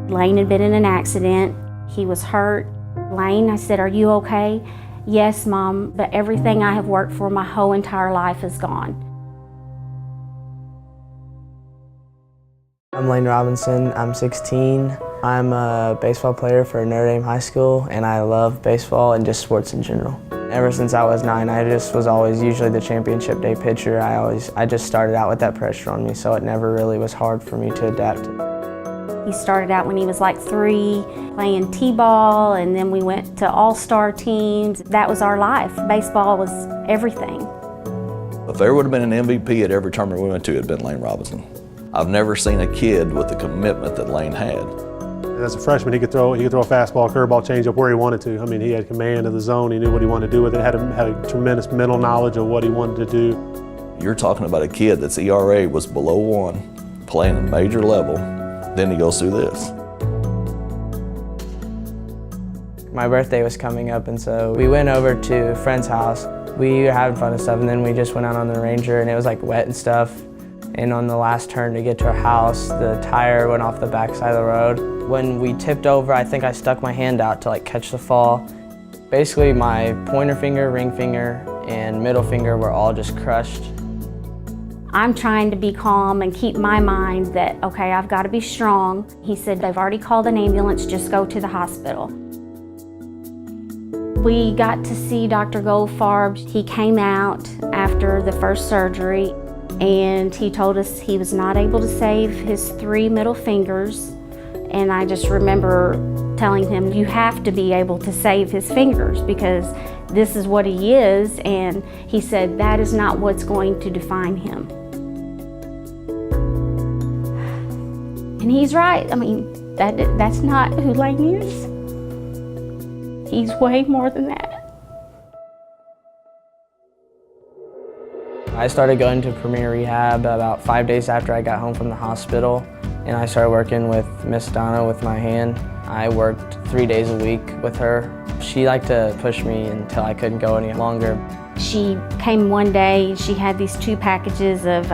Lane had been in an accident. He was hurt. Lane, I said, "Are you okay?" "Yes, Mom, but everything I have worked for my whole entire life is gone." I'm Lane Robinson. I'm 16. I'm a baseball player for Notre Dame High School, and I love baseball and just sports in general. Ever since I was 9, I just was always usually the championship day pitcher. I just started out with that pressure on me, so it never really was hard for me to adapt. He started out when he was like 3, playing t-ball, and then we went to all-star teams. That was our life. Baseball was everything. If there would have been an MVP at every tournament we went to, it would have been Lane Robinson. I've never seen a kid with the commitment that Lane had. As a freshman, he could throw a fastball, curveball, changeup where he wanted to. I mean, he had command of the zone. He knew what he wanted to do with it. Had a tremendous mental knowledge of what he wanted to do. You're talking about a kid that's ERA was below 1, playing a major level. Then he goes through this. My birthday was coming up, and so we went over to a friend's house. We were having fun and stuff, and then we just went out on the Ranger, and it was like wet and stuff. And on the last turn to get to our house, the tire went off the back side of the road. When we tipped over, I think I stuck my hand out to like catch the fall. Basically, my pointer finger, ring finger, and middle finger were all just crushed. I'm trying to be calm and keep my mind that, okay, I've got to be strong. He said, "They've already called an ambulance, just go to the hospital." We got to see Dr. Goldfarb. He came out after the first surgery, and he told us he was not able to save his 3 middle fingers. And I just remember telling him, "You have to be able to save his fingers because this is what he is." And he said, "That is not what's going to define him." And he's right. I mean, that's not who Lane is. He's way more than that. I started going to Premier Rehab about 5 days after I got home from the hospital, and I started working with Miss Donna with my hand. I worked 3 days a week with her. She liked to push me until I couldn't go any longer. She came one day, she had these 2 packages of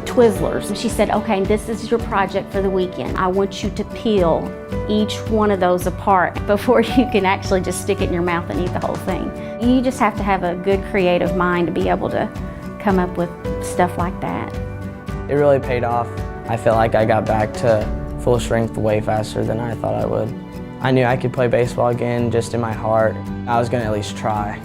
Twizzlers. She said, "Okay, this is your project for the weekend. I want you to peel each one of those apart before you can actually just stick it in your mouth and eat the whole thing." You just have to have a good creative mind to be able to come up with stuff like that. It really paid off. I feel like I got back to full strength way faster than I thought I would. I knew I could play baseball again just in my heart. I was going to at least try.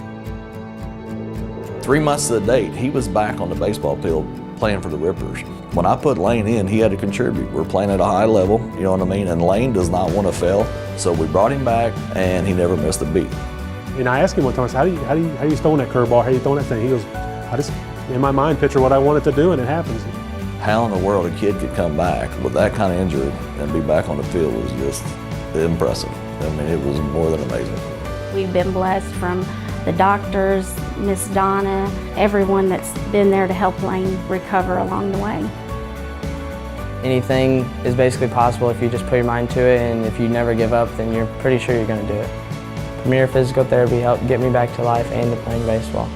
3 months to the date, he was back on the baseball field playing for the Rippers. When I put Lane in, he had to contribute. We're playing at a high level, you know what I mean? And Lane does not want to fail, so we brought him back, and he never missed a beat. And I asked him one time, I said, how do you throwing that curveball? How you throwing that thing? He goes, "I just, in my mind, picture what I want it to do, and it happens." How in the world a kid could come back with that kind of injury and be back on the field was just impressive. I mean, it was more than amazing. We've been blessed from the doctors, Miss Donna, everyone that's been there to help Lane recover along the way. Anything is basically possible if you just put your mind to it, and if you never give up, then you're pretty sure you're going to do it. Premier Physical Therapy helped get me back to life and to playing baseball.